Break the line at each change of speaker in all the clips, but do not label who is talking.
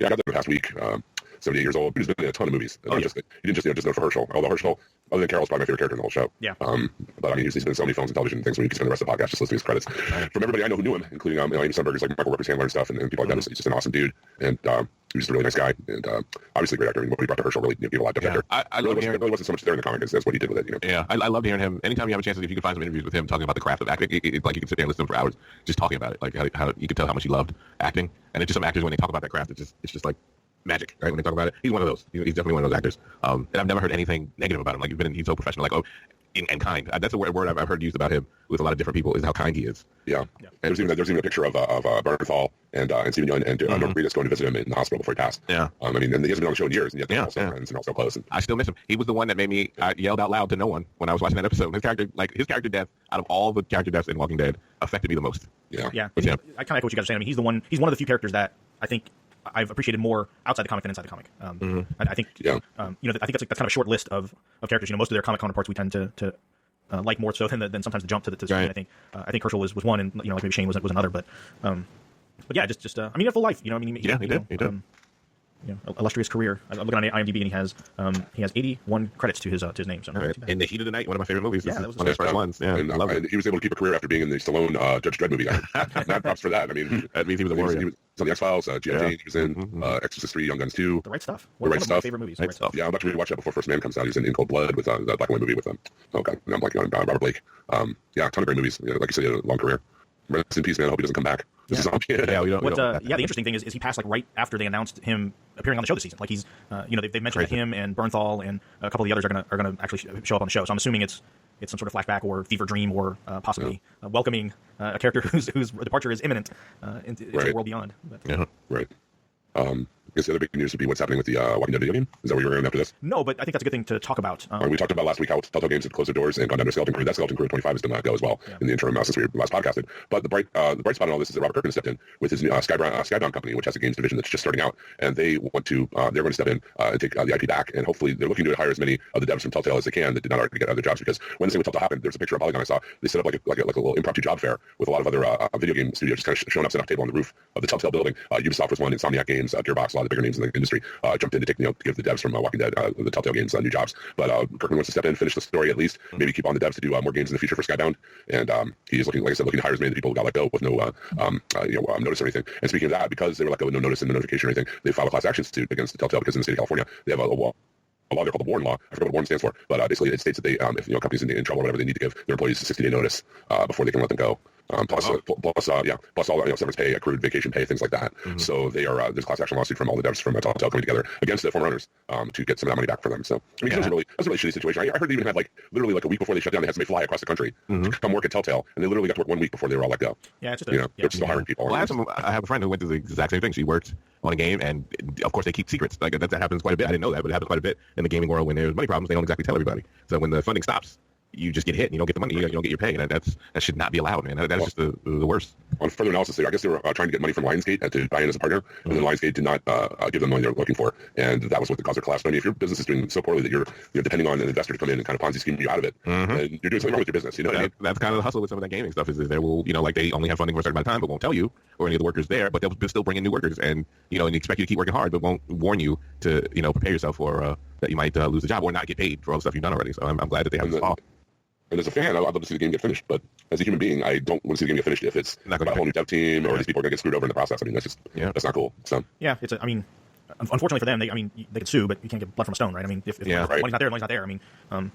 Yeah, I got that the past week. 78 years old. He's been in a ton of movies. He didn't just know for Herschel. Although Herschel, other than Carol's probably my favorite character in the whole show.
Yeah.
But I mean, he's been in so many films and television and things. When you can spend the rest of the podcast just listening to his credits. From everybody I know who knew him, including Amy Sundberger's like Michael Rooker's handler and stuff, and people like that. He's just an awesome dude, and he was just a really nice guy, and obviously a great actor. And what he brought to Herschel really gave a lot of depth there.
I love hearing.
It really wasn't so much there in the comic as what he did with it.
Yeah, I love hearing him. Anytime you have a chance, if you can find some interviews with him talking about the craft of acting, it's like you can sit there and listen to him for hours just talking about it. Like how you can tell how much he loved acting, and it's just some actors when they talk about that craft, it's just like magic, right? When they talk about it, he's one of those. He's definitely one of those actors. And I've never heard anything negative about him. Like he's so professional. Like and kind. That's a word I've heard used about him with a lot of different people is how kind he is.
Yeah. There's even a picture of Bernthal and Stephen Yeun and Norman Reedus going to visit him in the hospital before he passed.
Yeah.
I mean, and he hasn't been on the show in years, and yet they're also friends and also close. And
I still miss him. He was the one that made me yelled out loud to no one when I was watching that episode. His character death, out of all the character deaths in Walking Dead, affected me the most.
Yeah. I kind of echo what you guys are saying. I mean, he's one of the few characters that I think I've appreciated more outside the comic than inside the comic. I think, I think that's kind of a short list of characters. Most of their comic counterparts we tend to like more so than sometimes the jump to the screen.
Right.
I think Herschel was one, and like maybe Shane was another, but yeah, just I mean, a full life. He did. Illustrious career. I'm looking on IMDb, and he has 81 credits to his name. So
In the Heat of the Night, one of my favorite movies.
Yeah, that was
one of his first ones. Yeah,
and he was able to keep a career after being in the Stallone Judge Dredd movie. Mad props for that. I mean,
that means he was a warrior.
He was on the X-Files, G.I. Jane. He was in Exorcist 3, Young Guns 2.
The Right Stuff.
One of my
favorite movies.
Right Stuff.
Yeah, I'm about to rewatch that before First Man comes out. He was in Cold Blood with the black and white movie with him. Oh god, I'm blanking on Robert Blake. Yeah, a ton of great movies. Like you said, a long career. Rest in peace, man. I hope he doesn't come back. This is zombie.
The interesting thing is he passed like right after they announced him appearing on the show this season. Like he's, they've mentioned that him and Bernthal and a couple of the others are gonna actually show up on the show. So I'm assuming it's some sort of flashback or fever dream or possibly welcoming a character whose departure is imminent into the world beyond. But,
yeah, right. I guess the other big news would be what's happening with the Walking Dead video game. Is that where you're going after this?
No, but I think that's a good thing to talk about.
We talked about last week how Telltale Games had closed their doors and gone down to Skeleton Crew. That Skeleton Crew 25 is going to go as well in the interim since we last podcasted. But the bright spot in all this is that Robert Kirkman stepped in with his new Skybound company, which has a games division that's just starting out, and they want to they're going to step in and take the IP back, and hopefully they're looking to hire as many of the devs from Telltale as they can that did not already get other jobs. Because when this thing with Telltale happened, there's a picture of Polygon I saw. They set up like a little impromptu job fair with a lot of other video game studios just kind of showing up, set up a table on the roof of the Telltale building. Ubisoft was one, Insomniac Games, Gearbox, a lot of the bigger names in the industry jumped in to give the devs from Walking Dead, the Telltale Games, new jobs. But Kirkman wants to step in, finish the story at least, maybe keep on the devs to do more games in the future for Skybound. And he's looking, like I said, looking to hire as many of the people who got let go with no notice or anything. And speaking of that, because they were let go with no notice and no notification or anything, they filed a class action suit against the Telltale because in the state of California they have a law there called the Warren Law. I forget what Warren stands for, but basically it states that they, if companies in trouble or whatever, they need to give their employees a 60-day notice before they can let them go. Plus all severance pay, accrued vacation pay, things like that. So they are there's a class action lawsuit from all the devs from Telltale coming together against the former owners to get some of that money back for them. So I mean, that's a really shitty situation. I heard they even had literally a week before they shut down, they had somebody fly across the country to come work at Telltale, and they literally got to work 1 week before they were all let go.
Yeah, it's
just they're still hiring people.
Well, I have a friend who went through the exact same thing. She worked on a game, and of course they keep secrets. Like that happens quite a bit. I didn't know that, but it happens quite a bit in the gaming world. When there's money problems, they don't exactly tell everybody. So when the funding stops, you just get hit and you don't get the money, you don't get your pay, and that should not be allowed, man. That's just the worst.
On further analysis, I guess they were trying to get money from Lionsgate to buy in as a partner, and then Lionsgate did not give them the money they were looking for, and that was what caused their collapse. But I mean, if your business is doing so poorly that you're depending on an investor to come in and kind of Ponzi scheme you out of it, then you're doing something wrong with your business. You know what I mean?
That's kind of the hustle with some of that gaming stuff. Is they will, like they only have funding for a certain amount of time, but won't tell you or any of the workers there, but they'll still bring in new workers, and and expect you to keep working hard, but won't warn you to prepare yourself for that you might lose the job or not get paid for all the stuff you've done already. So I'm glad that they have this law.
And as a fan, I'd love to see the game get finished. But as a human being, I don't want to see the game get finished if it's not a whole new dev team or these people are going to get screwed over in the process. I mean, that's not cool. So
yeah, unfortunately for them, they can sue, but you can't get blood from a stone, right? I mean, if money's not there, money's not there. I mean,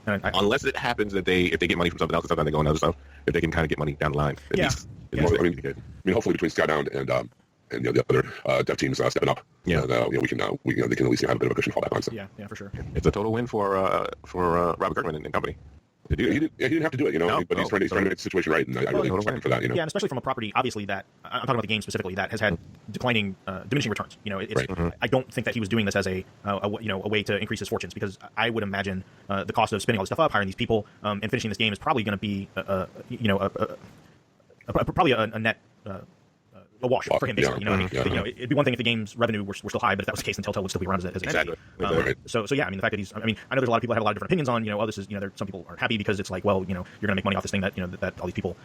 unless it happens that if they get money from something else, sometimes they go on other stuff. If they can kind of get money down the line,
I mean, hopefully between Skybound and the other dev teams stepping up, we can they can at least have a bit of a cushion to fall back on. So.
Yeah, for sure.
It's a total win for Robert Kirkman and company.
He didn't have to do it, but he's trying to make the situation right, and I really respect him for that.
Yeah, and especially from a property, obviously, that I'm talking about the game specifically, that has had diminishing returns. I don't think that he was doing this as a way to increase his fortunes, because I would imagine the cost of spinning all this stuff up, hiring these people, and finishing this game is probably going to be probably a net. A wash for him, basically. It'd be one thing if the game's revenue were still high, but if that was the case, then Telltale would still be around as an entity. So yeah, I mean, the fact that I know there's a lot of people that have a lot of different opinions on, this is, some people aren't happy because it's like, well, you're going to make money off this thing that, that all these people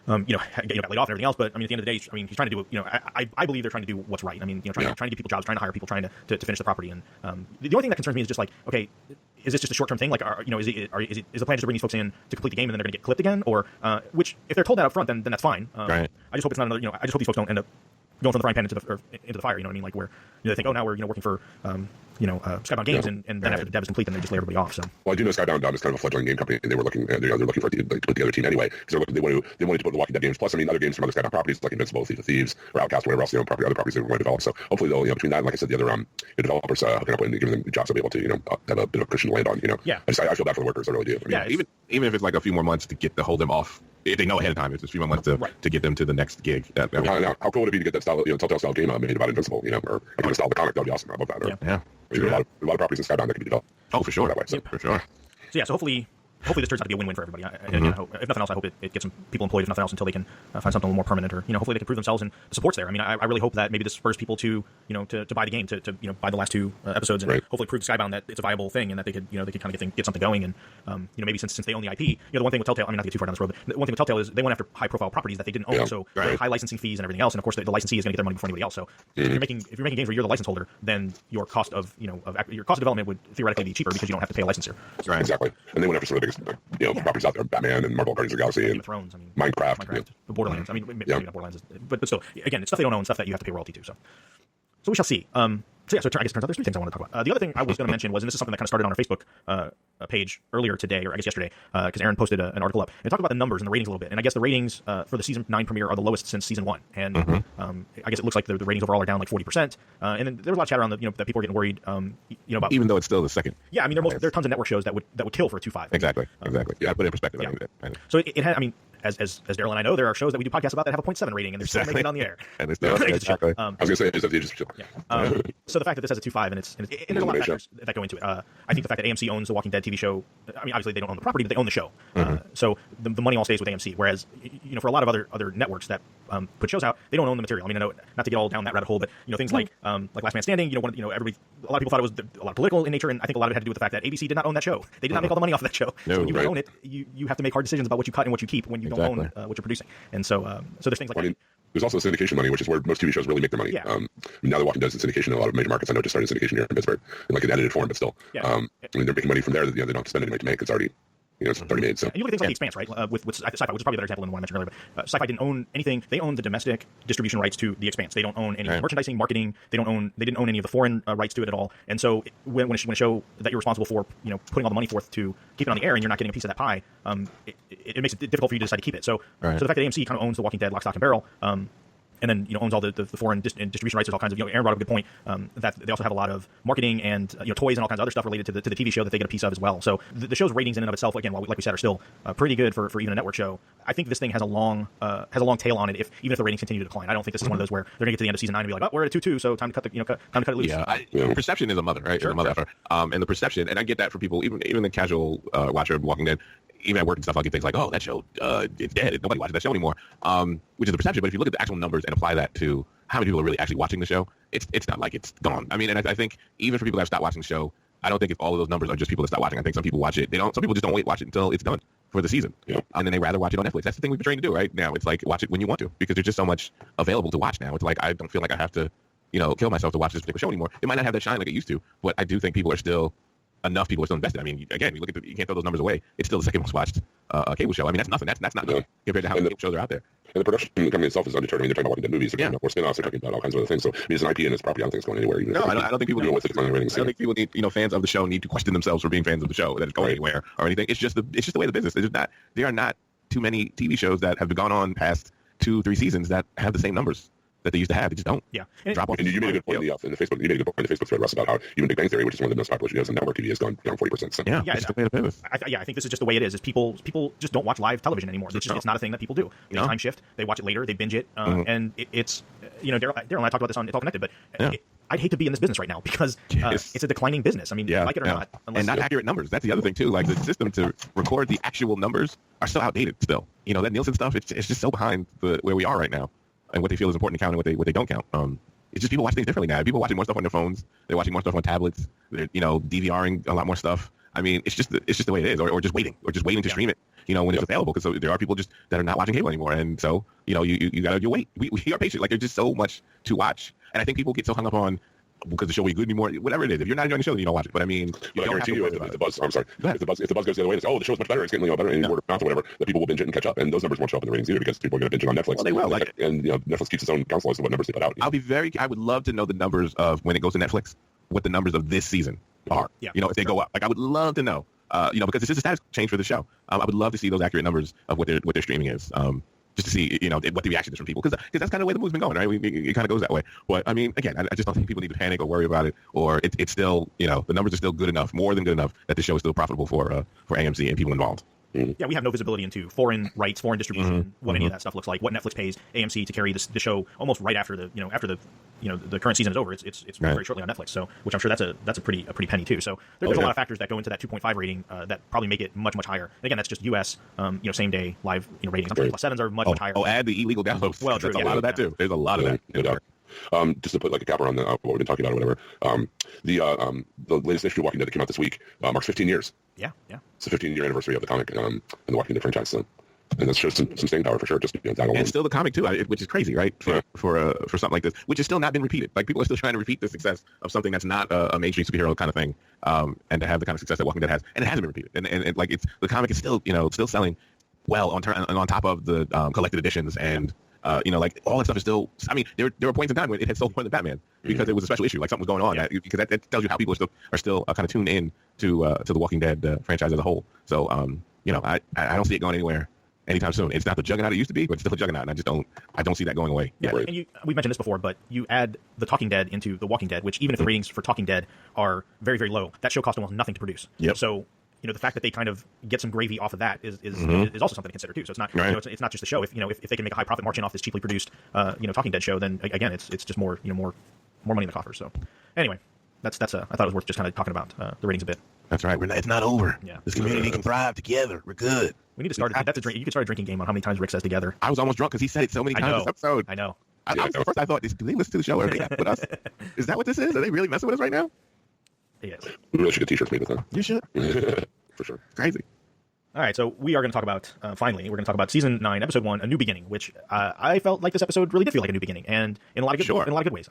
got laid off and everything else. But I mean, at the end of the day, I mean, he's trying to do, I believe they're trying to do what's right. I mean, trying to get people jobs, trying to hire people, trying to finish the property. And the only thing that concerns me is just like, okay, is this just a short-term thing? Like, is the plan just to bring these folks in to complete the game and then they're going to get clipped again? Or which, if they're told that up front, then that's fine.
Right.
I just hope it's not another. I just hope these folks don't end up going from the frying pan into the fire. You know what I mean? Like where they think, oh, now we're working for Skybound Games, and then after the dev is complete, then they just lay everybody off. So,
well, I do know Skybound is kind of a fledgling game company, and they were looking, they're looking for to put together a team anyway, because they wanted to put the Walking Dead games. Plus, I mean, other games from other Skybound properties like Invincible, Thief of Thieves, or Outcast, whatever else, other properties they want to develop. So hopefully they'll, between that and like I said, the other developers hooking up and giving them jobs to be able to, have a bit of a cushion to land on.
Yeah.
I feel bad for the workers, I really do. I mean,
even if it's like a few more months to hold them off. If they know ahead of time, it's a few more months to get them to the next gig.
How cool would it be to get that style, Telltale style game made about Invincible, or the style of the comic? That would be awesome. I love that.
Yeah.
There's a lot of properties in Skybound that can be developed.
Oh, for sure.
That way, so.
For sure.
So yeah, so hopefully this turns out to be a win-win for everybody. Again, if nothing else, I hope it gets some people employed, if nothing else, until they can find something a little more permanent, or hopefully they can prove themselves and the support's there. I mean, I really hope that maybe this spurs people to buy the game, to buy the last two episodes, and hopefully prove to Skybound that it's a viable thing, and that they could kind of get something going. And maybe since they own the IP, the one thing with Telltale, I mean, not to get too far down this road, but the one thing with Telltale is they went after high-profile properties that they didn't own, so high licensing fees and everything else. And of course, the licensee is going to get their money before anybody else. So if you're making games where you're the license holder, then your cost of development would theoretically be cheaper because you don't have to pay a licensor.
Right, exactly. And they went after some of the biggest properties out there, Batman and Marvel Guardians of the Galaxy, and
Game of Thrones,
Minecraft,
Borderlands. I mean, maybe not Borderlands, but still, again, it's stuff they don't own, stuff that you have to pay royalty to. So we shall see. So I guess it turns out there's three things I want to talk about. The other thing I was going to mention was, and this is something that kind of started on our Facebook page earlier today, or I guess yesterday, because Aaron posted an article up and talked about the numbers and the ratings a little bit. And I guess the ratings for the season 9 premiere are the lowest since season 1. And I guess it looks like the ratings overall are down like 40%. And then there was a lot of chatter on that people are getting worried, about,
even though it's still the second.
Yeah, I mean, there are tons of network shows that would kill for a 2.5.
Exactly. Yeah, put it in perspective.
Yeah. So it had, I mean, as Daryl and I know, there are shows that we do podcasts about that have a 0.7 rating, and they're still making it on the air.
And they're still exactly.
I was going to say, is that they just
so the fact that this has a 2.5 and there's a lot of factors that go into it. I think the fact that AMC owns the Walking Dead TV show. I mean, obviously they don't own the property, but they own the show. So the money all stays with AMC. Whereas, for a lot of other networks that put shows out, they don't own the material. I mean, I know not to get all down that rabbit hole, but things like Last Man Standing. A lot of people thought it was a lot of political in nature, and I think a lot of it had to do with the fact that ABC did not own that show. They did not make all the money off of that show. So when you don't own it, you have to make hard decisions about what you cut and what you keep when you don't own what you're producing. And so there's things like that.
There's also syndication money, which is where most TV shows really make their money.
Yeah.
Now The Walking Dead is in syndication in a lot of major markets. I know it just started syndication here in Pittsburgh in like an edited form, but still. Yeah. I mean, they're making money from there that they don't have to spend any money to make. It's already made. So.
And you look at things like The Expanse, right? With Sci-Fi, which is probably a better example than the one I mentioned earlier. But Sci-Fi didn't own anything. They own the domestic distribution rights to The Expanse. They don't own any merchandising, marketing. They didn't own any of the foreign rights to it at all. And so when a show that you're responsible for, putting all the money forth to keep it on the air, and you're not getting a piece of that pie, it makes it difficult for you to decide to keep it. So the fact that AMC kind of owns The Walking Dead, lock, stock, and barrel. And then owns all the foreign distribution rights. There's all kinds of Aaron brought up a good point that they also have a lot of marketing and toys and all kinds of other stuff related to the TV show that they get a piece of as well. So the show's ratings in and of itself, again, like we said, are still pretty good for even a network show. I think this thing has a long tail on it. Even if the ratings continue to decline, I don't think this is one of those where they're gonna get to the end of season 9 and be like, oh, we're at a 2.2, so time to cut it loose.
Yeah, perception is a mother, right? Sure, and the perception, and I get that for people, even the casual watcher of Walking Dead. Even at work and stuff, I'll get things like, oh, that show, it's dead. Nobody watches that show anymore, which is the perception. But if you look at the actual numbers and apply that to how many people are really actually watching the show, it's not like it's gone. I mean, and I think even for people that have stopped watching the show, I don't think if all of those numbers are just people that stop watching. I think some people watch it. Some people just don't watch it until it's done for the season. Yeah. And then they rather watch it on Netflix. That's the thing we've been trained to do right now. It's like watch it when you want to, because there's just so much available to watch now. It's like I don't feel like I have to, kill myself to watch this particular show anymore. It might not have that shine like it used to, but I do think enough people are still invested. I mean, again, you can't throw those numbers away. It's still the second most watched cable show. I mean, that's nothing. That's not nothing compared to how many cable shows are out there.
And the production company itself is undeterred. I mean, they're talking about Walking Dead movies. They're talking about more spin-offs. They're talking about all kinds of other things. So, I mean, it's an IP and it's property. I don't think it's going anywhere.
I don't think people need. I don't think people need. Fans of the show need to question themselves for being fans of the show that it's going anywhere or anything. It's just the way the business. There are not too many TV shows that have gone on past 2-3 seasons that have the same numbers that they used to have. They just don't.
Yeah.
Drop off. And you made a good point in the Facebook. You made a good point in the Facebook thread, Russ, about how even Big Bang Theory, which is one of the most popular shows on network TV, has gone down 40%. So.
Yeah. It's the way to pivot.
I think this is just the way it is. People just don't watch live television anymore. It's not a thing that people do. They time shift. They watch it later. They binge it. And it's Daryl and I talked about this on It's All Connected, but. I'd hate to be in this business right now because it's a declining business. I mean, like it or not.
And not accurate numbers. That's the other thing, too. Like, the system to record the actual numbers are so outdated still. That Nielsen stuff, it's just so behind where we are right now and what they feel is important to count and what they don't count. It's just people watch things differently now. People watching more stuff on their phones. They're watching more stuff on tablets. They're, DVRing a lot more stuff. I mean, it's just the way it is, or just waiting to stream it, when it's available, because there are people just that are not watching cable anymore, and so you gotta wait. We are patient. Like, there's just so much to watch, and I think people get so hung up on because the show will be good anymore. Whatever it is, if you're not enjoying the show, then you don't watch it. But I mean,
I guarantee you, if the buzz, I'm sorry, if the buzz goes the other way, it's, the show's much better, it's getting better, and word of mouth or whatever, that people will binge it and catch up, and those numbers won't show up in the ratings either, because people are going to binge it on Netflix.
Well, they will.
And Netflix keeps its own counsel as to what numbers they put out.
I would love to know the numbers of when it goes to Netflix, what the numbers of this season are. Yeah. If they go up, like, I would love to know. Because this is a status change for the show. I would love to see those accurate numbers of what their streaming is. Just to see, what the reaction is from people, because that's kind of the way the movie's been going, right? It kind of goes that way. But I mean, again, I just don't think people need to panic or worry about it, or it's still, the numbers are still good enough, more than good enough, that the show is still profitable for AMC and people involved.
Mm-hmm. Yeah, we have no visibility into foreign rights, foreign distribution, what any of that stuff looks like, what Netflix pays AMC to carry the show almost right after the current season is over. It's right. Very shortly on Netflix, so which I'm sure that's a pretty penny too. So there's a lot of factors that go into that 2.5 rating that probably make it much higher. And again, that's just US same day live ratings. I'm sure +7s are much higher.
Oh, add the illegal downloads.
Well,
there's a lot of that too. There's a lot of that.
No doubt. Just to put like a capper on what we've been talking about or whatever, the latest issue of Walking Dead that came out this week marks 15 years.
Yeah.
It's the 15-year anniversary of the comic and the Walking Dead franchise. So, and that's just some staying power for sure. Just down alone.
And still the comic too, which is crazy, right? For something like this, which has still not been repeated. Like, people are still trying to repeat the success of something that's not a mainstream superhero kind of thing, and to have the kind of success that Walking Dead has, and it hasn't been repeated. And like, the comic is still still selling well on top of the collected editions and. Like, all that stuff is still. I mean, there were points in time when it had sold more than Batman because it was a special issue, like something was going on. Because that tells you how people are still kind of tuned in to the Walking Dead franchise as a whole. So, I don't see it going anywhere anytime soon. It's not the juggernaut it used to be, but it's still a juggernaut, and I don't see that going away.
Yeah, right. And we mentioned this before, but you add the Talking Dead into the Walking Dead, which even if the ratings for Talking Dead are very, very low, that show cost almost nothing to produce.
Yep.
So. The fact that they kind of get some gravy off of that is also something to consider too. So it's not it's not just the show. If they can make a high profit margin off this cheaply produced Talking Dead show, then again it's just more more money in the coffers. So anyway, that's I thought it was worth just kind of talking about the ratings a bit.
That's right. It's not over. Yeah. This community can thrive together. We're good.
We need to start. That's a drink. You could start a drinking game on how many times Rick says together.
I was almost drunk because he said it so many times this episode.
I know.
At first I thought, do they listen to the show or are they with us? Is that what this is? Are they really messing with us right now?
Yes.
We really should get t-shirts made with them.
You should.
For sure.
Crazy.
All right, so we are going to talk about, finally, we're going to talk about Season 9, Episode 1, A New Beginning, which I felt like this episode really did feel like a new beginning, and in a lot of good ways.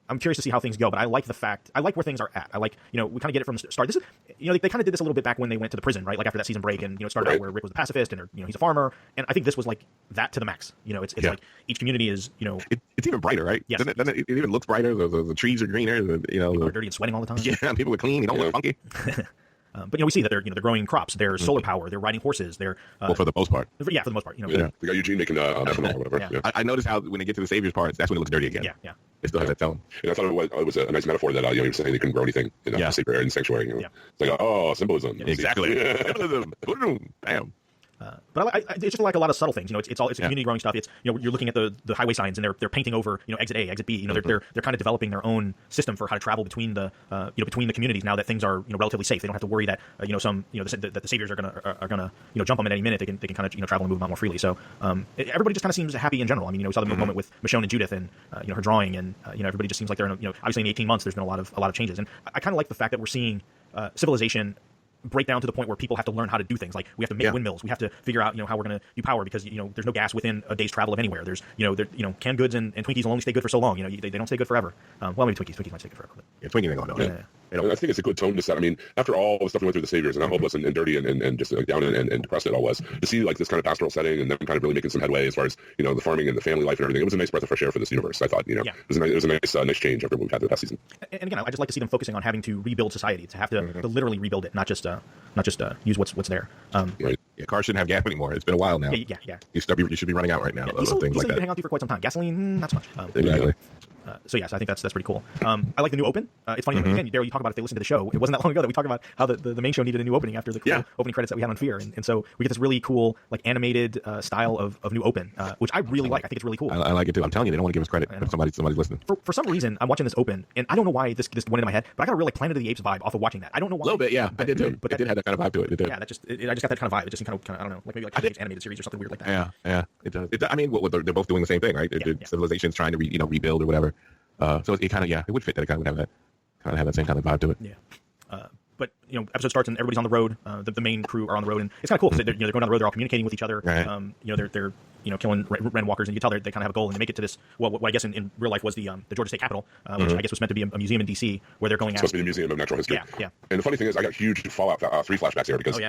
I'm curious to see how things go, but I like where things are at. I like, we kind of get it from the start. This is, they kind of did this a little bit back when they went to the prison, right? Like after that season break, and, it started out where Rick was a pacifist, and, he's a farmer, and I think this was like that to the max. It's like each community is,
It's even brighter, right?
Yes.
It even looks brighter. The trees are greener.
People are dirty and sweating all the time.
Yeah, people are clean. They don't look funky.
But we see that they're growing crops, they're solar power, they're riding horses, they're
for the most part.
Yeah, for the most part.
We got Eugene making ethanol or whatever.
I noticed how when they get to the Savior's parts, that's when it looks dirty again.
Yeah.
It still has that tone.
And I thought it was a nice metaphor that he was saying they couldn't grow anything in the Savior and Sanctuary. It's like, symbolism.
Yeah, exactly. Symbolism. Boom. Bam.
But it's just like a lot of subtle things. It's community growing stuff. It's you're looking at the highway signs and they're painting over exit A, exit B. They're kind of developing their own system for how to travel between the communities now that things are relatively safe. They don't have to worry that that the saviors are gonna jump them at any minute. They can kind of travel and move a lot more freely. So everybody just kind of seems happy in general. I mean, we saw the moment with Michonne and Judith and her drawing, and everybody just seems like they're in obviously in 18 months there's been a lot of changes, and I kind of like the fact that we're seeing civilization break down to the point where people have to learn how to do things. Like we have to make windmills. We have to figure out how we're going to do power because there's no gas within a day's travel of anywhere. There's canned goods and Twinkies will only stay good for so long. They don't stay good forever. Well, maybe Twinkies might stay good forever. But
Twinkies ain't going
to. I think it's a good tone to set. I mean, after all the stuff we went through the Saviors and how hopeless and dirty and just down and depressed it all was, to see like this kind of pastoral setting and them kind of really making some headway as far as the farming and the family life and everything. It was a nice breath of fresh air for this universe. I thought it was a nice change after what we've had the past season.
And again, I just like to see them focusing on having to rebuild society, to have to literally rebuild it, not just use what's there.
Right. Yeah, cars shouldn't have gas anymore. It's been a while now.
Yeah.
You should be running out right now.
Diesel,
things like that.
You can hang on to for quite some time. Gasoline, not so much.
Exactly.
So I think that's pretty cool. I like the new open. It's funny, again, Daryl, you talk about if they listen to the show. It wasn't that long ago that we talked about how the main show needed a new opening after the cool opening credits that we had on Fear, and so we get this really cool like animated style of new open, which I really like. I think it's really cool.
I like it too. I'm telling you, they don't want to give us credit if somebody's listening.
For some reason, I'm watching this open, and I don't know why this went into my head, but I got a real like Planet of the Apes vibe off of watching that. I don't know why.
A little bit, yeah. I did too. But it did have that kind of vibe to it. It did.
Yeah, I just got that kind of vibe. It just seemed kind of I don't know, like maybe like Apes animated series or something weird like that.
Yeah. It does. I mean, they're both doing the same thing, right? Civilization's trying to rebuild or whatever. So it kind of it would fit that it kind of would have that same kind of vibe to it.
Yeah. but episode starts and everybody's on the road. The main crew are on the road, and it's kind of cool because they're going down the road. They're all communicating with each other.
Right.
They're killing Ren walkers, and you can tell they kind of have a goal, and they make it to this. Well, what I guess in real life was the Georgia State Capitol, which I guess was meant to be a museum in D.C. where they're going.
It's supposed to be the Museum of Natural History.
Yeah.
And the funny thing is, I got huge Fallout 3 flashbacks here because they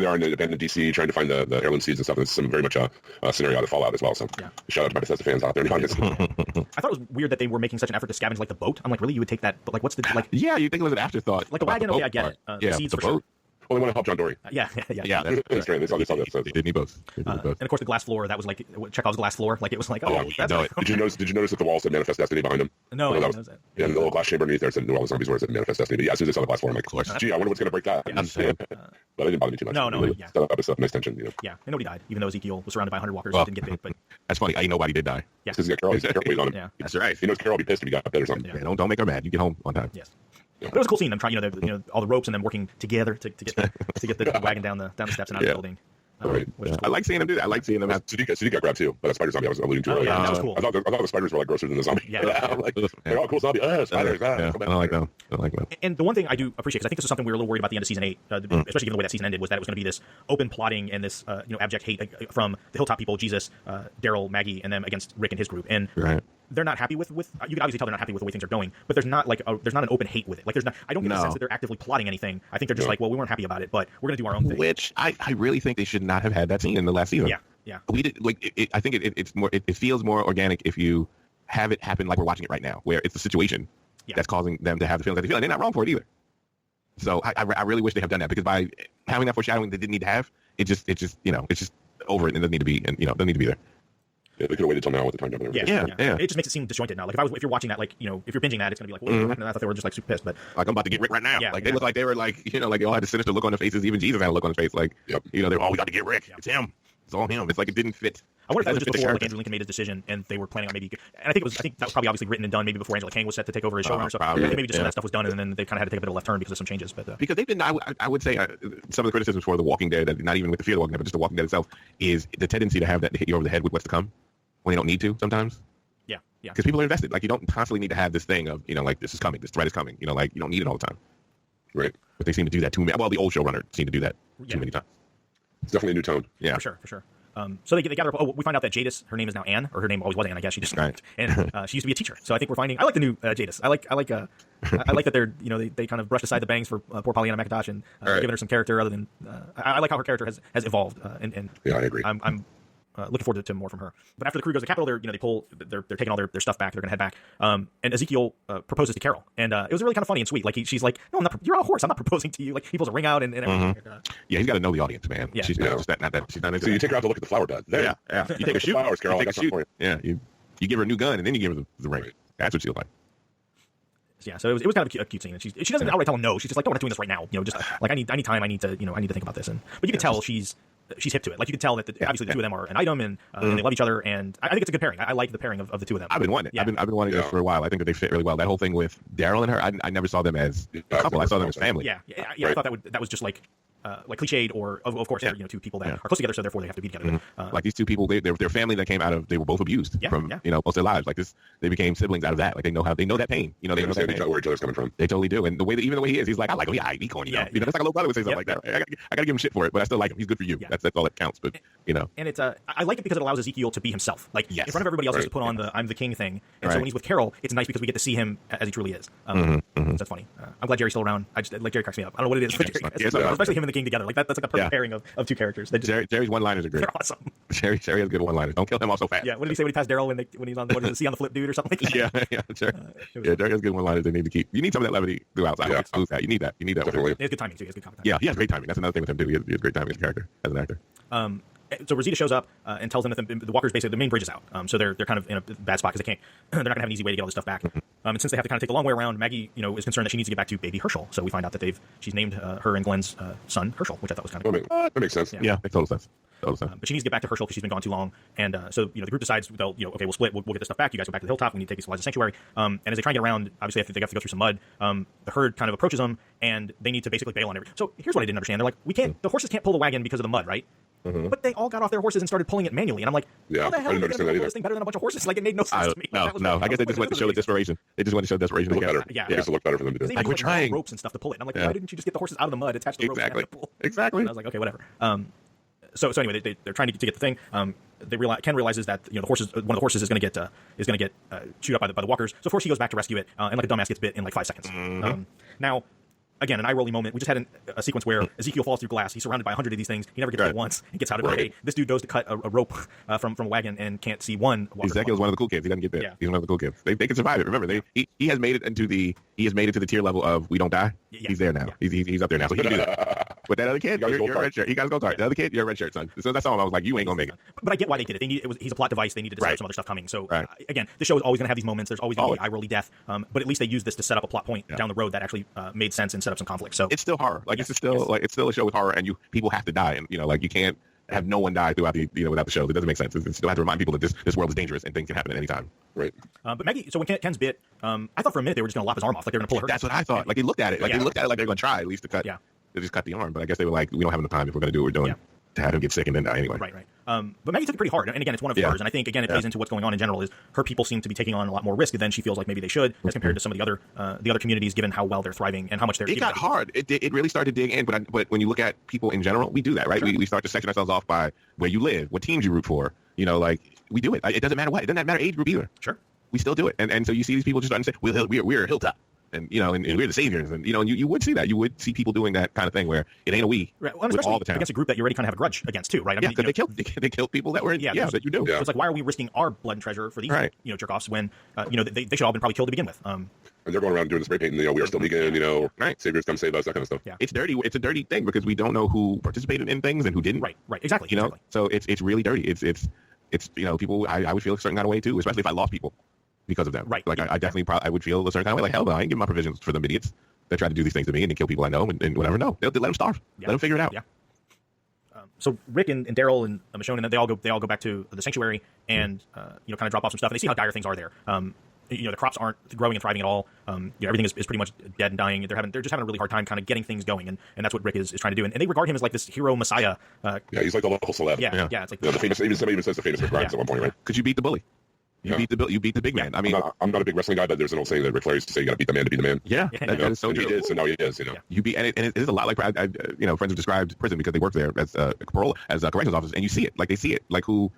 are in the abandoned D.C. trying to find the heirloom seeds and stuff. And it's some very much a scenario out of Fallout as well. So shout out to my Bethesda fans out there.
I thought it was weird that they were making such an effort to scavenge like the boat. I'm like, really, you would take that? But like, what's the like?
Yeah, you think it was an afterthought.
Like the wagon? Okay, I get it.
Yeah,
the seeds
the
for
boat.
sure.
Well, they want to help John Dory.
Yeah.
That's
right. They saw the episodes.
They did need both.
And of course, the glass floor. That was like Chekhov's glass floor. Like it was like,
Did you notice that the wall said Manifest Destiny behind him?
No,
that was it. Yeah, and the little glass chamber underneath there said all the zombies were said Manifest Destiny. But yeah, as soon as I saw the glass floor, I'm like, gee, I wonder what's going to break that. But it didn't bother me too much.
No,
really set up episode, nice tension.
Yeah, and nobody died, even though Ezekiel was surrounded by 100 walkers and didn't get bit. But
that's funny. Nobody did die.
Yeah,
because he's got Carol. He's got Carol on him.
Yeah,
that's right.
He knows Carol will be pissed if he got bit or something.
Yeah, don't make her mad. You get home on time.
Yes. But it was a cool scene. Them trying, all the ropes and them working together to get the wagon down the steps and out of the building.
Right.
I like seeing them do that. I like seeing them.
Sadiq got grabbed too, but that spider zombie I was alluding to earlier.
Yeah, that was cool.
I thought the spiders were like grosser than the zombie.
Yeah.
I'm like, they're all cool zombie. Spiders.
I don't like them.
And the one thing I do appreciate, because I think this is something we were a little worried about at the end of season 8, especially given the way that season ended, was that it was going to be this open plotting and this abject hate from the Hilltop people, Jesus, Daryl, Maggie, and them against Rick and his group. And they're not happy with. You can obviously tell they're not happy with the way things are going, but there's not there's not an open hate with it. Like there's not. I don't get the sense that they're actively plotting anything. I think they're just like, well, we weren't happy about it, but we're going to do our own thing.
Which I really think they should not have had that scene in the last season.
Yeah.
We did I think it's more. It feels more organic if you have it happen like we're watching it right now, where it's the situation that's causing them to have the feelings that they feel, and they're not wrong for it either. So I really wish they have done that, because by having that foreshadowing they didn't need to have, it's just over it and it doesn't need to be, and doesn't need to be there.
Yeah, they could have waited till now with the time jump and
everything. Yeah.
It just makes it seem disjointed now. Like if you're watching that, like if you're binging that, it's gonna be like, what happened? I thought they were just like super pissed, but
like I'm about to get Rick right now.
Yeah,
they look like they were like like they all had a sinister look on their faces. Even Jesus had a look on his face, like they're we got to get Rick. It's him. It's all him. It's like it didn't fit.
I wonder if that was just before like Andrew Lincoln made his decision and they were planning on maybe. And I think that was probably obviously written and done maybe before Angela Kang was set to take over as showrunner. So maybe just some of that stuff was done, and then they kind of had to take a bit of a left turn because of some changes. But
because they've been, I would say some of the criticisms for The Walking Dead, not even with the Fear of the Walking Dead, but just The Walking Dead itself, is the tendency to have that to hit you over the head with what's to come when they don't need to sometimes.
Yeah.
Because people are invested. Like you don't constantly need to have this thing of like this is coming, this threat is coming. Like you don't need it all the time.
Right.
But they seem to do that too many. Well, the old showrunner seemed to do that too many times.
It's definitely a new tone.
Yeah, for sure. So they gather up. Oh, we find out that Jadis, her name is now Anne, or her name always was Anne, I guess. She just and she used to be a teacher. So I think we're finding. I like the new Jadis. I like that they're they kind of brushed aside the bangs for poor Pollyanna McIntosh and giving her some character other than. I like how her character has evolved. And
yeah, I agree.
I'm looking forward to more from her. But after the crew goes to the Capitol, they're taking all their stuff back. They're going to head back. And Ezekiel proposes to Carol, and it was really kind of funny and sweet. Like she's like, "No, I'm not. You're on a horse. I'm not proposing to you." Like he pulls a ring out and everything.
Yeah, he's got to know the audience, man. Yeah. She's not that. She's not into
so you take her out to look at the flower bed. There.
Yeah. You take a shoot.
Flowers, Carol.
You take a shoot. Yeah. You give her a new gun and then you give her the ring. Right. That's what she'll like.
Yeah, so it was kind of a cute scene, and she doesn't outright tell him no. She's just like, "No, we're not doing this right now. Just like I need time. I need to think about this." But you can tell she's hip to it. Like you can tell that obviously the two of them are an item, and they love each other. And I think it's a good pairing. I like the pairing of the two of them.
I've been wanting it. I've been wanting this for a while. I think that they fit really well. That whole thing with Daryl and her, I never saw them as a couple. I saw them as family.
Yeah. Right. I thought that was just like cliched, or of course they're two people that are close together, so therefore they have to be together.
Like these two people, they're family that came out of, they were both abused from most of their lives. Like this, they became siblings out of that. Like they know that pain. They understand
where each other's coming from.
They totally do. And even the way he is, he's like, I like him. Yeah, he corny. That's like a little brother would say something like that. I gotta give him shit for it, but I still like him. He's good for you. That's all that counts. But
and it's I like it because it allows Ezekiel to be himself. Like in front of everybody else, he has to put on the I'm the king thing. And so when he's with Carol, it's nice because we get to see him as he truly is. So that's funny. I'm glad Jerry's still around. Jerry cracks me up. I don't know what it is, but Jerry, especially him and the king together. Like that's like a perfect pairing of two characters.
Jerry's one-liners are great.
They're awesome.
Jerry has good one-liners. Don't kill him off so fast.
Yeah. What did he say when he passed Daryl when he's on the sea on the flip dude or something?
Yeah. Jerry has good one-liners they need to keep. You need some of that levity throughout. So I don't lose that. You need that.
Definitely.
He has good timing too. He has good comedy.
Yeah, he has great timing. That's another thing with him too. He has great timing as a character, as an actor.
So Rosita shows up and tells them that the walkers basically the main bridge is out. So they're kind of in a bad spot because they can't. They're not gonna have an easy way to get all this stuff back. And since they have to kind of take the long way around, Maggie is concerned that she needs to get back to baby Herschel. So we find out that she's named her and Glenn's son Herschel, which I thought was kind of cool.
That makes sense.
Yeah, makes total sense.
But she needs to get back to Herschel because she's been gone too long. And so the group decides they'll okay, we'll split. We'll get this stuff back. You guys go back to the hilltop. We need to take these supplies to sanctuary. And as they try and get around, obviously they have to go through some mud. The herd kind of approaches them, and they need to basically bail on everything. So here's what I didn't understand. They're like, the horses can't pull the wagon because of the mud, right? But they all got off their horses and started pulling it manually, and I'm like, how the hell are they going to pull this thing better than a bunch of horses? Like, it made no sense to me.
No. I guess they just went to show the desperation. They just went to show desperation.
It looked better.
Yeah.
I guess it looked better for them to do.
Like, we're trying ropes and stuff to pull it. And I'm like, why didn't you just get the horses out of the mud, attach the ropes, and pull?
Exactly.
And I was like, okay, whatever. So anyway, they're trying to get the thing. Ken realizes that one of the horses is going to get chewed up by the walkers. So of course he goes back to rescue it, and like a dumbass gets bit in like 5 seconds. Now, again, an eye rolling moment. We just had a sequence where Ezekiel falls through glass. He's surrounded by 100 of these things. He never gets hit once and gets out of it. Okay, this dude goes to cut a rope from a wagon and can't see one.
Ezekiel's one of the cool kids. He doesn't get bit. Yeah. He's one of the cool kids. They can survive it. Remember, he has made it into the tier level of we don't die. He's there now. He's up there now. So he can do that. But that other kid, you're a red shirt. He got his gold card. The other kid, you're a red shirt, son. So that's all. I was like, you ain't gonna make it.
But I get why they did it. He's a plot device. They needed to set up some other stuff coming. So again, the show is always going to have these moments. There's always going to be eye rolly death. But at least they used this to set up a plot point down the road that actually made sense and set up some conflict. So
it's still horror. Like it's still a show with horror, and people have to die, and like you can't have no one die throughout the without the show. It doesn't make sense. It still have to remind people that this world is dangerous and things can happen at any time.
Right.
But Maggie, so when Ken's bit, I thought for a minute they were just going to lop his arm off, like they were going to pull her.
That's what I thought. Like they looked at it, like they looked at it like they're going to try at least to cut. They just cut the arm, but I guess they were like, we don't have enough time if we're going to do what we're doing to have him get sick and then die anyway.
Right. But Maggie took it pretty hard, and again, it's one of hers, and I think again it plays into what's going on in general. Is her people seem to be taking on a lot more risk than she feels like maybe they should, as compared to some of the other communities, given how well they're thriving and how much they're.
It got hard. It really started to dig in, but when you look at people in general, we do that, right? Sure. We start to section ourselves off by where you live, what teams you root for. Like we do it. It doesn't matter what. It doesn't matter age group either.
Sure. We
still do it, and so you see these people just starting to say, we're a hilltop. And and we're the saviors, and you would see that. You would see people doing that kind of thing where it ain't a we.
Right. Well, especially all the time against a group that you already kind of have a grudge against too, right? I mean,
because they killed people that were that you do.
So it's like, why are we risking our blood and treasure for these jerk offs when they should all been probably killed to begin with. And
they're going around doing the spray painting. We are still vegan. Saviors come save us, that kind of stuff.
Yeah.
It's dirty. It's a dirty thing because we don't know who participated in things and who didn't.
Right. Exactly.
So it's really dirty. It's people. I would feel a certain kind of way too, especially if I lost people because of them.
Right.
Like I definitely I would feel a certain kind of way. Like hell no, I ain't giving my provisions for them idiots that try to do these things to me and kill people I know and whatever. No, they'll let them starve. Let them figure it out.
Yeah. So Rick and Daryl and Michonne, and they all go back to the sanctuary and kind of drop off some stuff, and they see how dire things are there. The crops aren't growing and thriving at all. Everything is pretty much dead and dying. They're just having a really hard time kind of getting things going, and that's what Rick is trying to do. And they regard him as like this hero messiah.
He's like the local celeb.
Yeah. It's like
the famous. Somebody even says the famous McGrath at one point, right?
Because you beat the bully. You beat the big man. I mean,
I'm not a big wrestling guy, but there's an old saying that Ric Flair used to say, "You got to beat the man to be the man."
Yeah, that is so true.
He did, so now he is.
You beat, and it is a lot like friends have described prison because they work there as corrections officers, and you see it, like they see it, like who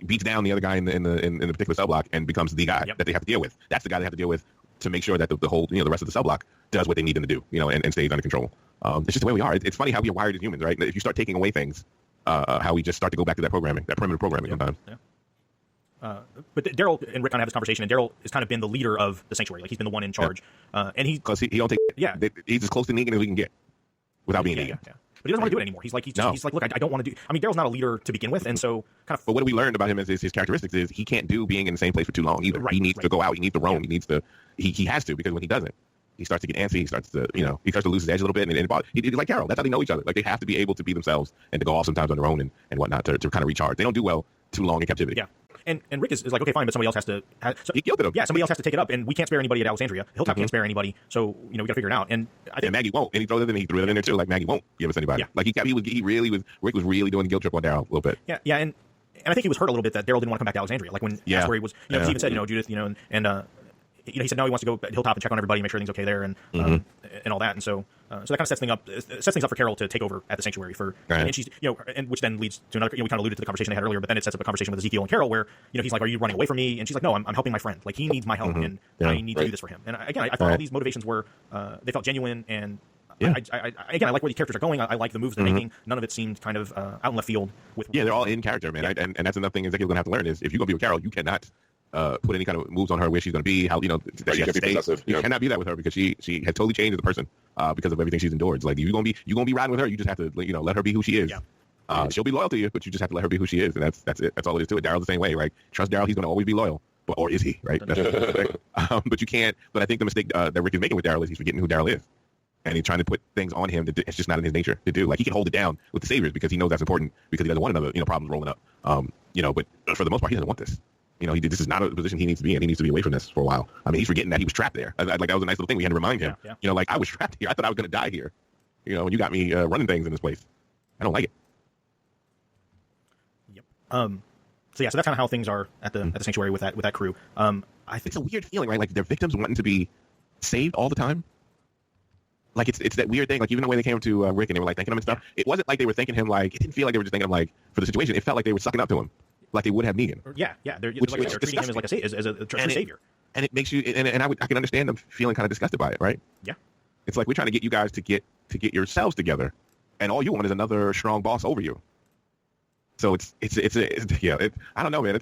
beats down the other guy in the particular cell block and becomes the guy that they have to deal with. That's the guy they have to deal with to make sure that the whole the rest of the cell block does what they need them to do, and stays under control. It's just the way we are. It's funny how we are wired as humans, right? If you start taking away things, how we just start to go back to that primitive programming sometimes.
Yeah. But Daryl and Rick kind of have this conversation, and Daryl has kind of been the leader of the sanctuary. Like he's been the one in charge, and
because he don't take. He's as close to Negan as we can get without being Negan.
Yeah. But he doesn't want to do it anymore. He's like, look, I don't want to do. I mean, Daryl's not a leader to begin with, and so kind of.
But what we learned about him is his characteristics is he can't do being in the same place for too long either. He needs to go out. He needs to roam. He needs to. He has to, because when he doesn't, he starts to get antsy. He starts to lose his edge a little bit, and he's like Carol. That's how they know each other. Like they have to be able to be themselves and to go off sometimes on their own and whatnot to kind of recharge. They don't do well too long in captivity.
Yeah. And Rick is like, okay, fine, but somebody else has to. So
he killed him.
Yeah, somebody else has to take it up, and we can't spare anybody at Alexandria. Hilltop can't spare anybody, so we got to figure it out. And I think
Maggie won't, and he threw it in there too. Like Maggie won't give us anybody. Like Rick was really doing the guilt trip on Daryl a little bit.
Yeah, and I think he was hurt a little bit that Daryl didn't want to come back to Alexandria. Like when that's where he was. He even said, Judith, and he said no, he wants to go to Hilltop and check on everybody, make sure everything's okay there, and all that. And so that kind of sets things up for Carol to take over at the sanctuary and she's and which then leads to another. We kind of alluded to the conversation they had earlier, but then it sets up a conversation with Ezekiel and Carol where he's like, "Are you running away from me?" And she's like, "No, I'm helping my friend. Like he needs my help, and I need to do this for him." And again, I thought all these motivations were they felt genuine, and I like where these characters are going. I like the moves they're making. None of it seemed kind of out in left field.
They're all in character, man. And that's another thing Ezekiel's gonna have to learn is if you're gonna be with Carol, you cannot put any kind of moves on her where she's going to be, how that she has to stay. You cannot be that with her because she had totally changed as a person because of everything she's endured. It's like you're gonna be riding with her. You just have to let her be who she is. Yeah. She'll be loyal to you, but you just have to let her be who she is, and that's it. That's all it is to it. Daryl's the same way, right? Trust Daryl; he's going to always be loyal, or is he? Right? But you can't. But I think the mistake that Rick is making with Daryl is he's forgetting who Daryl is. And he's trying to put things on him that it's just not in his nature to do. Like he can hold it down with the saviors because he knows that's important because he doesn't want another problems rolling up. But for the most part, he doesn't want this. This is not a position he needs to be in. He needs to be away from this for a while. I mean, he's forgetting that he was trapped there. Like that was a nice little thing we had to remind him. Yeah. Like I was trapped here. I thought I was going to die here. And you got me running things in this place. I don't like it.
So yeah, so that's kind of how things are at the sanctuary with that crew. I think
It's a weird feeling, right? Like their victims wanting to be saved all the time. Like it's that weird thing. Like even the way they came to Rick and they were like thanking him and stuff, it wasn't like they were thanking him. Like it didn't feel like they were just thanking him like for the situation. It felt like they were sucking up to him, like they would have Negan.
Yeah, they're treating him as like a true savior.
And it makes you, and I can understand them feeling kind of disgusted by it, right?
Yeah,
it's like we're trying to get you guys to get yourselves together, and all you want is another strong boss over you. So it's I don't know, man.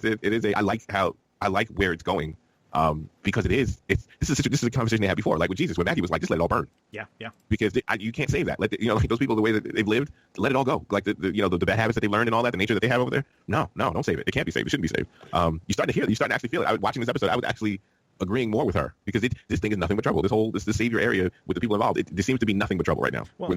I like where it's going. Because this is a conversation they had before, like with Jesus, where Maggie was like, just let it all burn.
Yeah.
Because you can't save that. Like those people, the way that they've lived, let it all go. Like the bad habits that they learned and all that, the nature that they have over there. No, don't save it. It can't be saved. It shouldn't be saved. You start to actually feel it. Watching this episode, I was actually agreeing more with her because this thing is nothing but trouble. This savior area with the people involved, there seems to be nothing but trouble right now.
Well,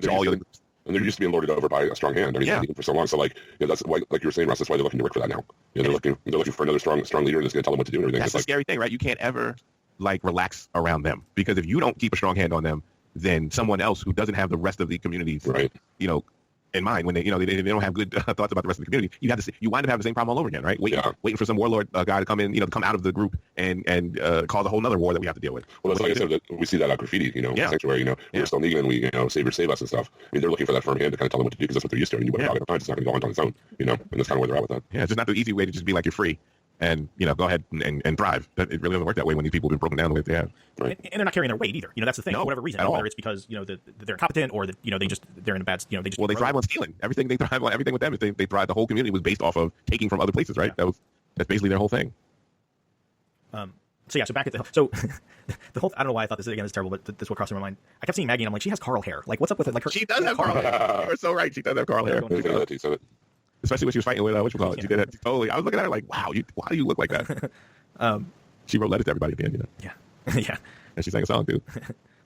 and they're used to being lorded over by a strong hand. I mean, even for so long. So like, that's why, like you were saying, Russ, that's why they're looking to Rick for that now. They're looking for another strong leader that's going to tell them what to do and everything.
That's the scary thing, right? You can't ever like relax around them because if you don't keep a strong hand on them, then someone else who doesn't have the rest of the community's,
right,
in mind when they don't have good thoughts about the rest of the community, you wind up having the same problem all over again, right? Waiting for some warlord guy to come in, to come out of the group and cause a whole other war that we have to deal with.
Well, that's like I said, that we see that graffiti, sanctuary, we're still Negan, we savior save us and stuff. I mean, they're looking for that firm hand to kind of tell them what to do because that's what they're used to. And you wouldn't have it's not going to go on its own, and that's kind of where they're at with that.
Yeah, it's just not the easy way to just be like you're free. And go ahead and thrive. But it really doesn't work that way when these people have been broken down the way they have.
Right. And they're not carrying their weight either. That's the thing. For whatever reason, whether it's because they're incompetent or that they're in a bad. They just
they thrive on stealing. Everything they thrive on. Everything with them is they thrive. The whole community was based off of taking from other places, right?
Yeah.
That's basically their whole thing.
So back at the whole. I don't know why I thought this again is terrible, but this will cross my mind. I kept seeing Maggie and I'm like, she has Carl hair. Like, what's up with it? Like,
she does have Carl hair. You're so right. She does have Carl hair. Especially when she was fighting with she did that totally. I was looking at her like, wow, why do you look like that? She wrote letters to everybody at the end,
Yeah.
And she sang a song too.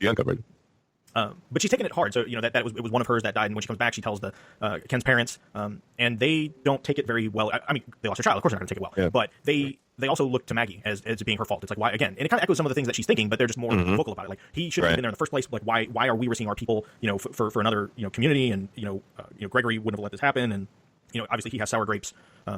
She uncovered.
But she's taking it hard. So that it was one of hers that died, and when she comes back, she tells Ken's parents, and they don't take it very well. I mean, they lost their child. Of course, they're not going to take it well. Yeah. But they also look to Maggie as it being her fault. It's like, why again? And it kind of echoes some of the things that she's thinking, but they're just more vocal about it. Like, he shouldn't have been there in the first place. Like, why are we risking our people? For another community, and Gregory wouldn't have let this happen, and obviously he has sour grapes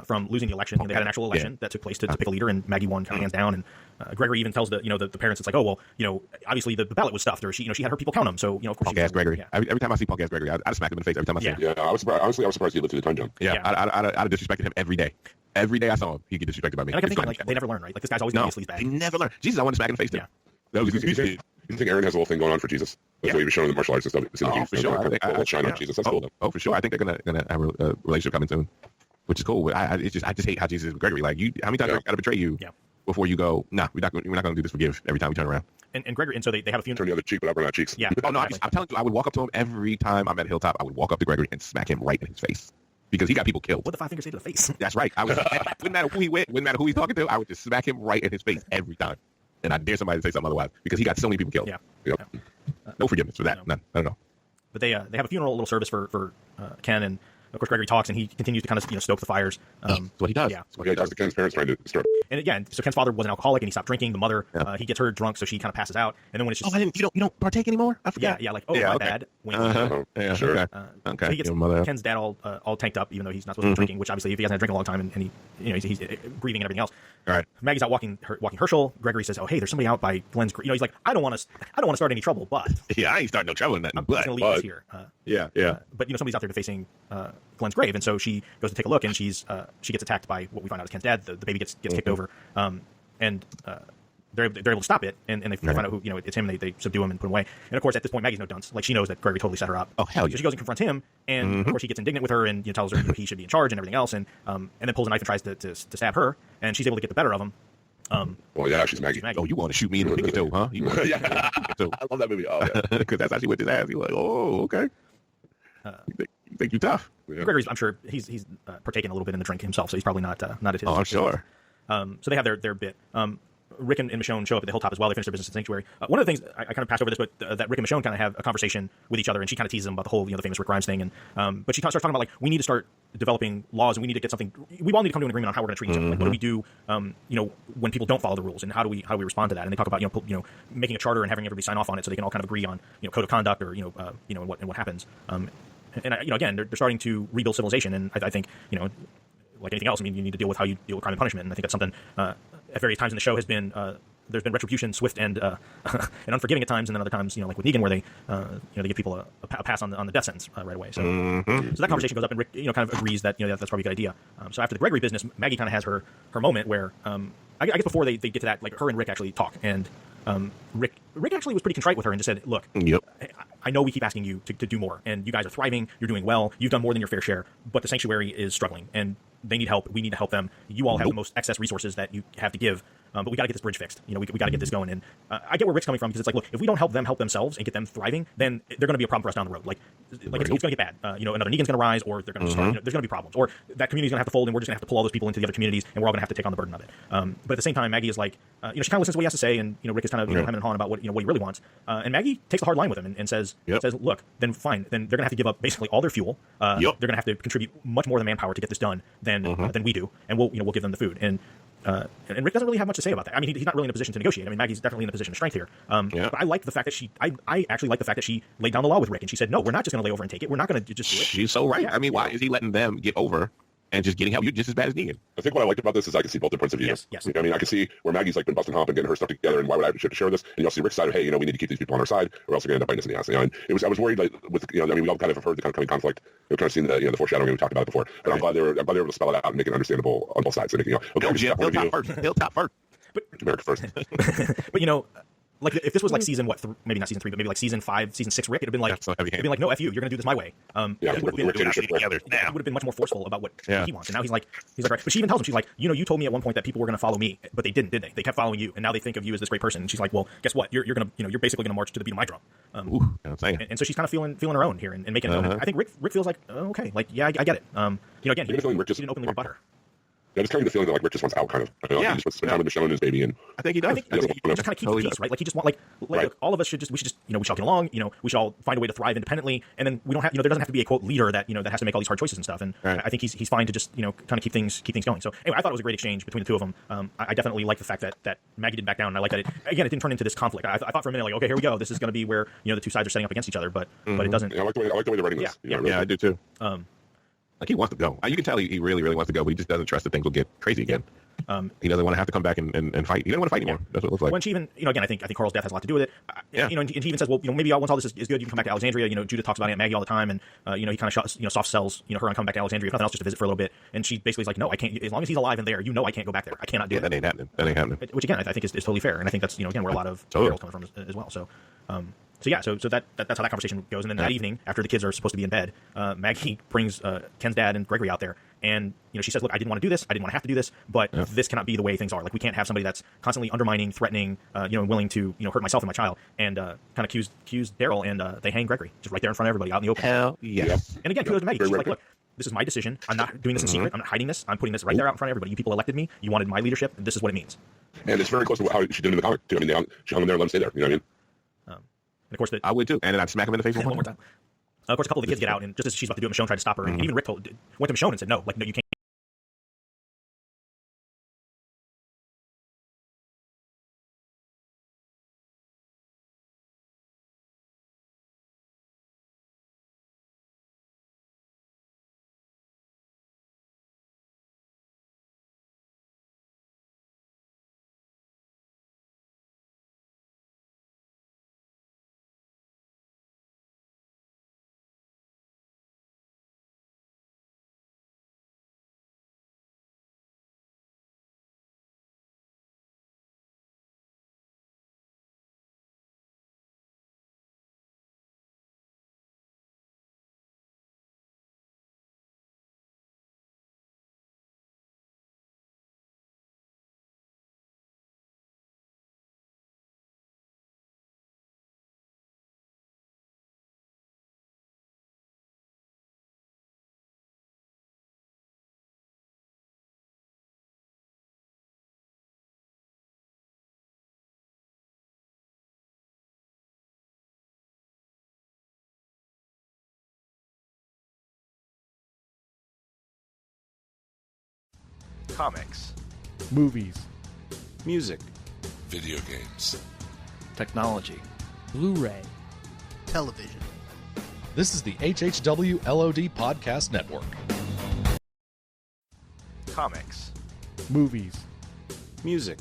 from losing the election. They had an actual election that took place to pick a leader, and Maggie won kind of hands down. And Gregory even tells the parents, it's like, oh well, obviously the ballot was stuffed, or she had her people count them. So of course.
Punk ass Gregory. Yeah. Every time I see punk ass Gregory, I smack him in the face every time I see him.
Yeah, I was surprised. Honestly, I was surprised he lived through the time jump.
Yeah, I'd disrespected him every day. Every day I saw him, he'd get disrespected by me.
And I kept thinking, like, they never learn, right? Like, this guy's always going to be bad.
They never learn. Jesus, I want to smack him in the face too.
Yeah. You think Aaron has a whole thing going on for Jesus? That's why he was showing the martial arts and stuff.
For sure.
I shine on Jesus. That's cool.
Oh, for sure. I think they're gonna have a relationship coming soon, which is cool. I just hate how Jesus is with Gregory. Like, how many times I gotta betray you before you go? Nah, we're not gonna do this forgive every time we turn around.
And Gregory, and so they have a funeral.
Turn the other cheek, whatever, not cheeks.
Yeah.
Oh no, I'm telling you, I would walk up to him every time I'm at Hilltop. I would walk up to Gregory and smack him right in his face. Because he got people killed.
What the 5 fingers say to the face?
That's right. Wouldn't matter who he went, wouldn't matter who he's talking to. I would just smack him right in his face every time, and I dare somebody to say something otherwise because he got so many people killed.
Yeah.
No forgiveness for that. None. I don't know.
But they have a funeral, a little service for Ken, and of course Gregory talks, and he continues to kind of stoke the fires.
That's what he does.
Yeah.
He talks to Ken's parents trying to start.
And again, so Ken's father was an alcoholic, and he stopped drinking. The mother, he gets her drunk, so she kind of passes out. And then when it's just,
you don't partake anymore. I forgot.
Yeah, like my bad.
Yeah, sure.
So he gets Ken's dad all tanked up, even though he's not supposed to be drinking. Which obviously, if he hasn't had drank in a long time, and he's grieving and everything else.
All right.
Maggie's out walking Herschel. Gregory says, "Oh, hey, there's somebody out by Glenn's." He's like, "I don't want to start any trouble, but
I ain't starting no trouble in that.
I'm just going to leave this here." But somebody's out there defacing Glenn's grave, and so she goes to take a look, and she gets attacked by what we find out is Ken's dad. The baby gets kicked over, and they're able to stop it, and they find out who it's him. And they subdue him and put him away. And of course, at this point, Maggie's no dunce. Like, she knows that Gregory totally set her up.
Oh hell yeah!
So she goes and confronts him, and of course he gets indignant with her and tells her he should be in charge and everything else, and then pulls a knife and tries to stab her, and she's able to get the better of him.
Well, yeah, she's Maggie.
Oh, you want to shoot me in the pinky toe, huh?
Yeah, I love that movie. Oh, yeah,
because that's how she whipped his ass. He's like, oh, okay. You think you tough?
Yeah. Gregory's, I'm sure he's partaken a little bit in the drink himself, so he's probably not at his.
Oh, I'm sure.
So they have their bit. Rick and Michonne show up at the Hilltop as well. They finish their business at Sanctuary. One of the things I kind of passed over this, but that Rick and Michonne kind of have a conversation with each other, and she kind of teases them about the whole the famous Rick Grimes thing, and but she starts talking about, like, we need to start developing laws, and we need to get something. We all need to come to an agreement on how we're going to treat each other. Like, what do we do, when people don't follow the rules, and how do we respond to that? And they talk about making a charter and having everybody sign off on it so they can all kind of agree on code of conduct or what happens. And again, they're starting to rebuild civilization, and I think like anything else, I mean, you need to deal with how you deal with crime and punishment, and I think that's something at various times in the show has been. There's been retribution, swift and and unforgiving at times, and then other times, like with Negan, where they they give people a pass on the death sentence right away. So, so that conversation goes up, and Rick kind of agrees that that's probably a good idea. So after the Gregory business, Maggie kind of has her moment where I guess before they get to that, like her and Rick actually talk, and Rick actually was pretty contrite with her and just said, look, I know we keep asking you to do more, and you guys are thriving, you're doing well, you've done more than your fair share, but the sanctuary is struggling, and they need help. We need to help them. You all have the most excess resources that you have to give, but we got to get this bridge fixed. We got to get this going. And I get where Rick's coming from, because it's like, look, if we don't help them help themselves and get them thriving, then they're going to be a problem for us down the road. Like it's going to get bad. Another Negan's going to rise, or they're going to start. There's going to be problems, or that community's going to have to fold, and we're just going to have to pull all those people into the other communities, and we're all going to have to take on the burden of it. But at the same time, Maggie is like, she kind of listens to what he has to say, and Rick is kind of hemming and hawing about what he really wants. And Maggie takes a hard line with him and says, look, then fine, then they're going to have to give up basically all their fuel. They're going to have to contribute much more of the manpower to get this done than we do, and we'll give them the food. And Rick doesn't really have much to say about that. I mean, he's not really in a position to negotiate. I mean, Maggie's definitely in a position of strength here. But I like the fact that I actually like the fact that she laid down the law with Rick, and she said, no, we're not just going to lay over and take it. We're not going to just do it.
She's so right. I mean, why is he letting them get over and just getting help? You're just as bad as Negan.
I think what I liked about this is I can see both their points of view.
Yes.
I mean, I can see where Maggie's like been busting hop and getting her stuff together, and why would I share this? And you also see Rick's side of, hey, we need to keep these people on our side, or else we're going to end up biting us in the ass. And I was worried, like, with, I mean, we all kind of have heard the kind of coming conflict, kind of seen the foreshadowing, we talked about it before. But I'm glad they were able to spell it out and make it understandable on both sides. And making,
He'll top first.
But
America first.
But like if this was like season maybe not season 3, but maybe like season 5, season 6 Rick, it'd have been like, no, F you, you're gonna do this my way. It would have been much more forceful about what he wants. And now he's like right. But she even tells him, she's like, you told me at one point that people were gonna follow me, but they didn't, did they? They kept following you, and now they think of you as this great person. And she's like, well, guess what? You're gonna you're basically gonna march to the beat of my drum. And so she's kind of feeling her own here and making it. I think Rick feels like, okay, like I get it. Again, he didn't openly rebut her.
Yeah, just kind of the feeling that like Rick just wants out, kind of. He just wants to spend time with Michonne and his baby, and
I think he does.
He just kind of keeps the peace, right? Like he just want look, all of us should just we should all get along. We should all find a way to thrive independently, and then we don't have there doesn't have to be a quote leader that that has to make all these hard choices and stuff. And I think he's fine to just kind of keep things going. So anyway, I thought it was a great exchange between the two of them. I definitely like the fact that Maggie didn't back down, and I like that it didn't turn into this conflict. I thought for a minute, like, okay, here we go, this is going to be where the two sides are setting up against each other, but it doesn't.
Yeah, I like the way they're writing this.
Yeah, I do too. Like he wants to go. You can tell he really, really wants to go, but he just doesn't trust that things will get crazy again. He doesn't want to have to come back and fight. He doesn't want to fight anymore. That's what it looks like.
When she even, again, I think Carl's death has a lot to do with it. And he even says, well, maybe once all this is good, you can come back to Alexandria. Judith talks about Aunt Maggie all the time, and he kind of soft sells her on coming back to Alexandria, if nothing else, just to visit for a little bit. And she basically is like, no, I can't. As long as he's alive and there, I can't go back there. I cannot do it.
That ain't happening.
Which again, I think is totally fair, and I think that's again where a lot of Carol's coming from as well. So. So that's how that conversation goes. And then that evening, after the kids are supposed to be in bed, Maggie brings Ken's dad and Gregory out there, and she says, "Look, I didn't want to do this. I didn't want to have to do this, but this cannot be the way things are. Like we can't have somebody that's constantly undermining, threatening, and willing to hurt myself and my child." And kind of accuse Daryl, and they hang Gregory just right there in front of everybody out in the open.
Hell yeah!
And again, kudos to Maggie. She's like, "Look, this is my decision. I'm not doing this in secret. I'm not hiding this. I'm putting this right there out in front of everybody. You people elected me. You wanted my leadership, and this is what it means."
And it's very close to how she did in the comic too. I mean, she hung him there and let him stay there. You know what I mean?
And of course,
I would too, and then I'd smack him in the face
one more time. Of course, a couple of the kids get out, and just as she's about to do it, Michonne tried to stop her, and even Rick went to Michonne and said, "No, you can't."
Comics,
movies,
music,
video games,
technology,
Blu-ray,
television.
This is the HHW LOD Podcast Network.
comics,
movies,
music,